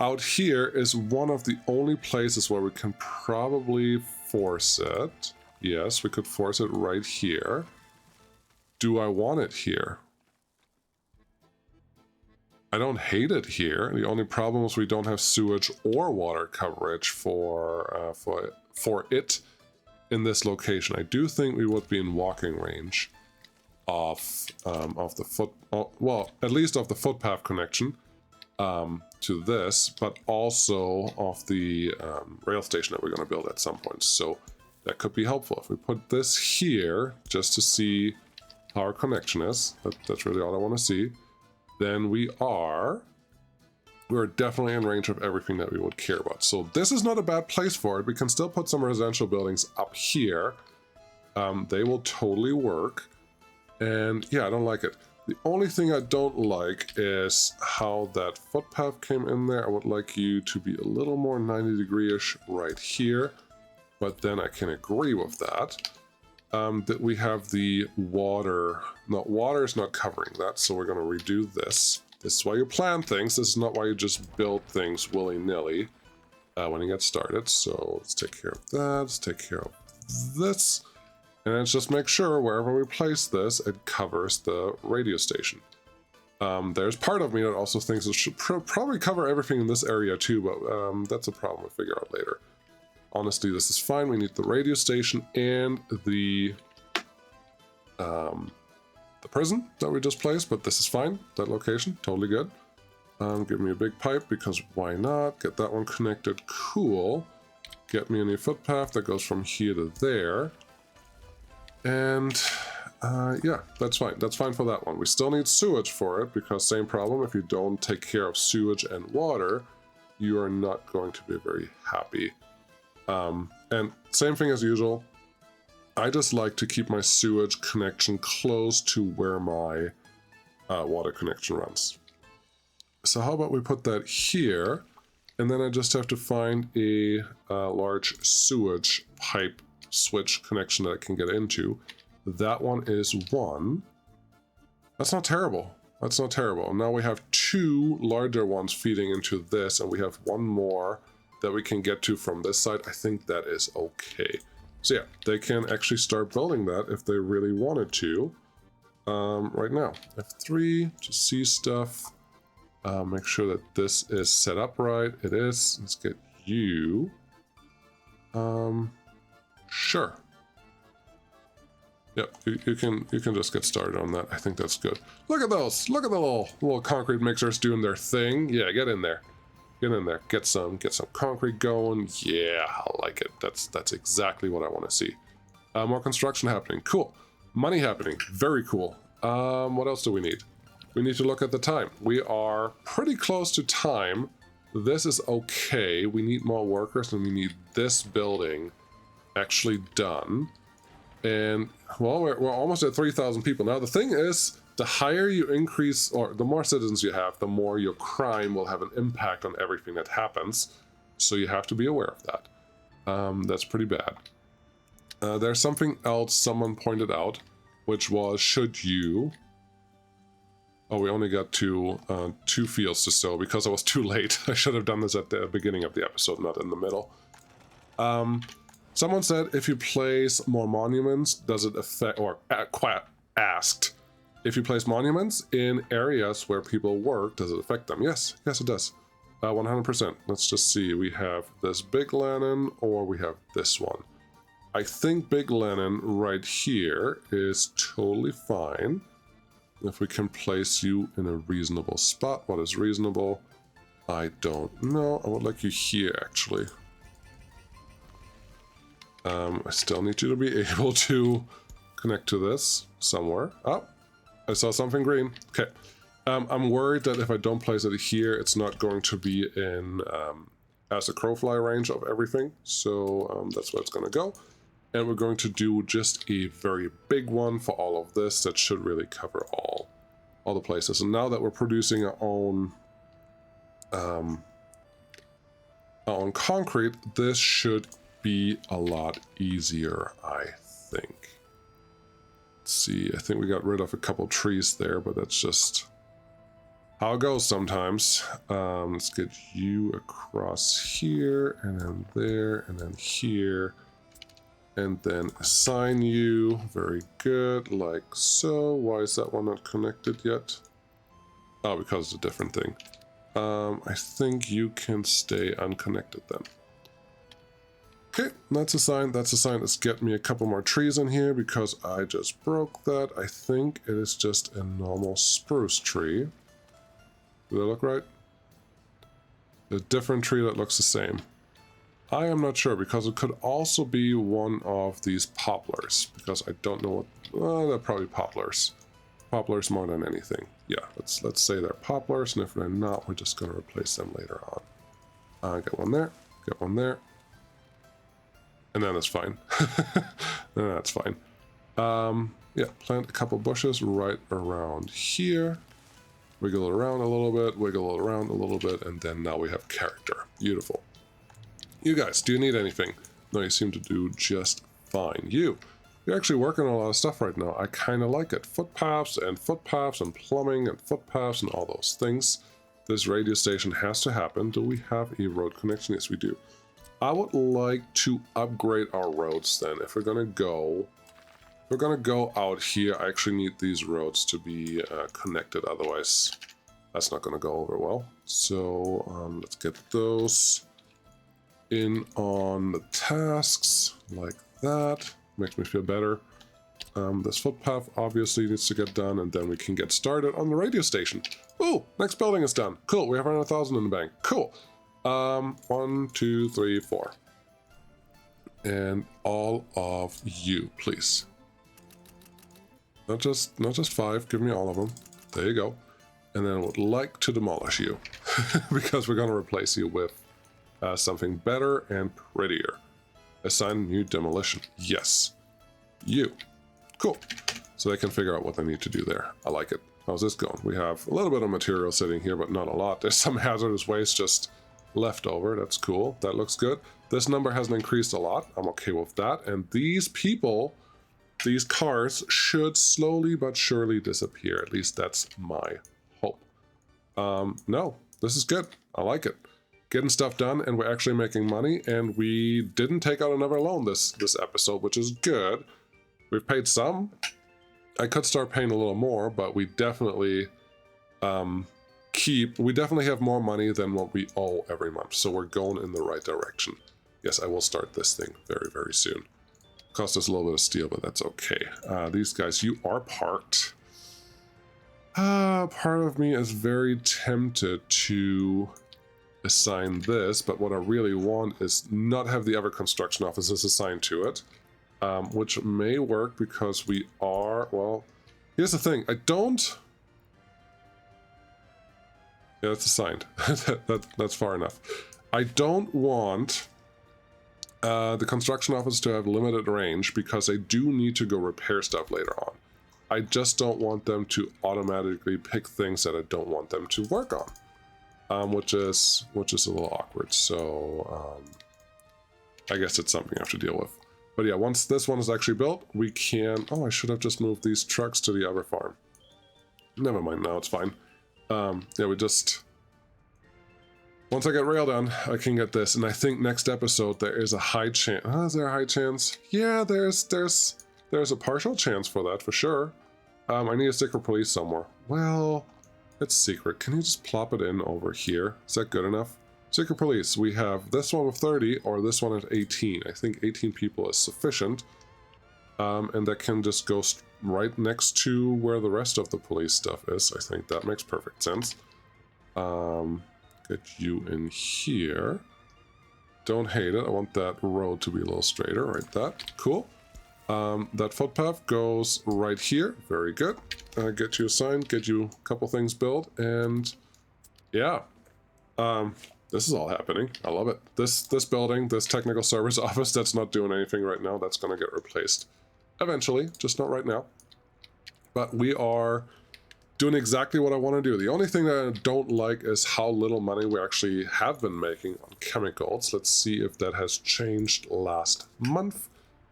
Out here is one of the only places where we can probably force it. Yes, we could force it right here. Do I want it here? I don't hate it here. The only problem is we don't have sewage or water coverage for it in this location. I do think we would be in walking range of the foot, well, at least of the footpath connection to this, but also of the rail station that we're going to build at some point. So that could be helpful if we put this here just to see how our connection is. That's really all I want to see. Then we're definitely in range of everything that we would care about. So this is not a bad place for it. We can still put some residential buildings up here. They will totally work. And yeah, I don't like it. The only thing I don't like is how that footpath came in there. I would like you to be a little more 90-degree-ish right here. But then I can agree with that. That we have the water. No, water is not covering that, so we're going to redo this. This is why you plan things. This is not why you just build things willy-nilly when you get started. So let's take care of that. Let's take care of this. And let's just make sure wherever we place this, it covers the radio station. There's part of me that also thinks it should probably cover everything in this area too, but that's a problem we'll figure out later. Honestly, this is fine. We need the radio station and the prison that we just placed, but this is fine. That location, totally good. Give me a big pipe, because why not? Get that one connected. Cool. Get me a new footpath that goes from here to there. And yeah, that's fine. That's fine for that one. We still need sewage for it, because same problem. If you don't take care of sewage and water, you are not going to be very happy. And same thing as usual. I just like to keep my sewage connection close to where my water connection runs. So how about we put that here, and then I just have to find a large sewage pipe switch connection that I can get into. That one is 1. That's not terrible. That's not terrible. Now we have 2 larger ones feeding into this, and we have 1 more that we can get to from this side. I think that is okay. So yeah, they can actually start building that if they really wanted to. Right now, F3 to see stuff. Make sure that this is set up right. It is. Let's get you. Sure. Yep, you can just get started on that. I think that's good. Look at those. Look at the little concrete mixers doing their thing. Yeah, get in there. Get in there. Get some concrete going. Yeah, I like it. That's exactly what I want to see. More construction happening. Cool. Money happening. Very cool. What else do we need? We need to look at the time. We are pretty close to time. This is okay. We need more workers, and we need this building actually done. And well, we're almost at 3,000 people. Now the thing is, the higher you increase, or the more citizens you have, the more your crime will have an impact on everything that happens. So you have to be aware of that. That's pretty bad. There's something else someone pointed out, which was, should you... Oh, we only got 2 fields to sow because I was too late. I should have done this at the beginning of the episode, not in the middle. Someone said, if you place more monuments, does it affect, or asked, if you place monuments in areas where people work, does it affect them? Yes, it does. 100%. Let's just see. We have this Big Lennon, or we have this one. I think Big Lennon right here is totally fine. If we can place you in a reasonable spot. What is reasonable? I don't know. I would like you here, actually. I still need you to be able to connect to this somewhere. Oh, I saw something green. Okay. I'm worried that if I don't place it here, it's not going to be in as a crowfly range of everything. So that's where it's going to go. And we're going to do just a very big one for all of this that should really cover all the places. And now that we're producing our own concrete, this should be a lot easier, I think. Let's see, I think we got rid of a couple trees there, but that's just how it goes sometimes. Let's get you across here, and then there, and then here. And then assign you. Very good, like so. Why is that one not connected yet? Oh, because it's a different thing. I think you can stay unconnected then. Okay, that's a sign. That's a sign. Let's get me a couple more trees in here because I just broke that. I think it is just a normal spruce tree. Do they look right? A different tree that looks the same. I am not sure because it could also be one of these poplars because I don't know what. They're probably poplars. Poplars more than anything. Yeah, let's say they're poplars, and if they're not, we're just going to replace them later on. Get one there. Get one there. And then it's fine. Then that's fine. Yeah, plant a couple bushes right around here. Wiggle it around a little bit, wiggle it around a little bit, and then now we have character. Beautiful. You guys, do you need anything? No, you seem to do just fine. You're actually working on a lot of stuff right now. I kind of like it. Footpaths and plumbing and footpaths and all those things. This radio station has to happen. Do we have a road connection? Yes, we do. I would like to upgrade our roads then. If we're gonna go out here, I actually need these roads to be connected. Otherwise, that's not gonna go over well. So let's get those in on the tasks like that. Makes me feel better. This footpath obviously needs to get done, and then we can get started on the radio station. Oh, next building is done. Cool. We have 100,000 in the bank. Cool. 1, 2, 3, 4. And all of you, please. Not just 5. Give me all of them. There you go. And then I would like to demolish you because we're going to replace you with something better and prettier. Assign new demolition. Yes. You. Cool. So they can figure out what they need to do there. I like it. How's this going? We have a little bit of material sitting here, but not a lot. There's some hazardous waste just left over. That's cool. That looks good. This number hasn't increased a lot. I'm okay with that. And these people, these cars should slowly but surely disappear. At least that's my hope. No, this is good. I like it. Getting stuff done, and we're actually making money, and we didn't take out another loan this episode, which is good. We've paid some. I could start paying a little more, but we definitely we definitely have more money than what we owe every month, so we're going in the right direction. Yes, I will start this thing very, very soon. Cost us a little bit of steel, but that's okay. These guys, you are parked. Part of me is very tempted to assign this, but what I really want is not have the other construction offices assigned to it, which may work because we are, well, here's the thing, I don't, yeah, it's assigned. That's far enough. I don't want the construction office to have limited range because they do need to go repair stuff later on. I just don't want them to automatically pick things that I don't want them to work on. Which is a little awkward, so I guess it's something I have to deal with. But yeah, once this one is actually built, we can... Oh, I should have just moved these trucks to the other farm. Never mind, now it's fine. Yeah, we just... Once I get rail done, I can get this, and I think next episode there is a high chance... is there a high chance? Yeah, there's a partial chance for that, for sure. I need a sticker police somewhere. Well... It's secret. Can you just plop it in over here? Is that good enough? Secret police. We have this one with 30 or this one at 18. I think 18 people is sufficient. And that can just go right next to where the rest of the police stuff is. I think that makes perfect sense. Get you in here. Don't hate it. I want that road to be a little straighter. Right, that. Cool. That footpath goes right here. Very good. Get you assigned, get you a couple things built, and yeah. This is all happening. I love it. This building, this technical service office that's not doing anything right now, that's going to get replaced eventually, just not right now. But we are doing exactly what I want to do. The only thing that I don't like is how little money we actually have been making on chemicals. Let's see if that has changed last month.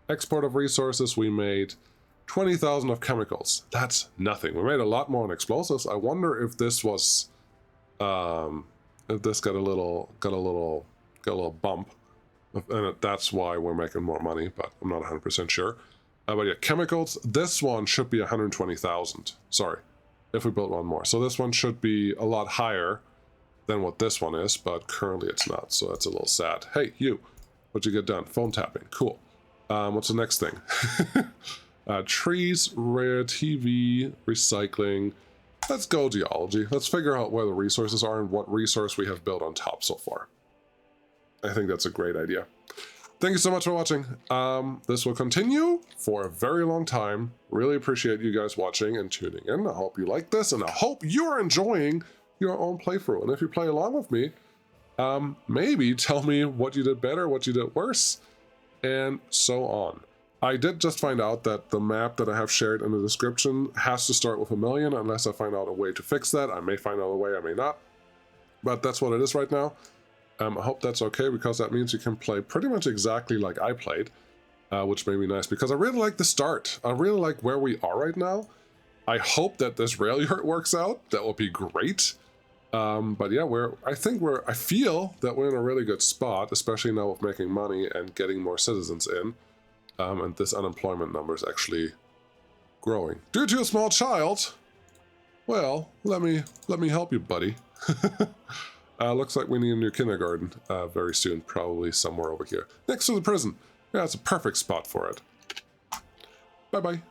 Export of resources, we made 20,000 of chemicals. That's nothing. We made a lot more on explosives. I wonder if this was, if this got a little bump, and that's why we're making more money. But I'm not 100% sure. But yeah, chemicals. This one should be 120,000. Sorry, if we build one more. So this one should be a lot higher than what this one is, but currently it's not, so that's a little sad. Hey, you, what'd you get done? Phone tapping, cool. What's the next thing? Trees, rare, TV, recycling. Let's go geology. Let's figure out where the resources are and what resource we have built on top so far. I think that's a great idea. Thank you so much for watching. This will continue for a very long time. Really appreciate you guys watching and tuning in. I hope you like this, and I hope you're enjoying your own playthrough. And if you play along with me, maybe tell me what you did better, what you did worse, and so on. I did just find out that the map that I have shared in the description has to start with 1,000,000 unless I find out a way to fix that. I may find out a way, I may not. But that's what it is right now. I hope that's okay, because that means you can play pretty much exactly like I played, which may be nice, because I really like the start. I really like where we are right now. I hope that this rail yard works out. That will be great. But yeah, I feel that we're in a really good spot, especially now with making money and getting more citizens in. And this unemployment number is actually growing. Due to a small child? Well, let me help you, buddy. Looks like we need a new kindergarten very soon, probably somewhere over here. Next to the prison. Yeah, it's a perfect spot for it. Bye-bye.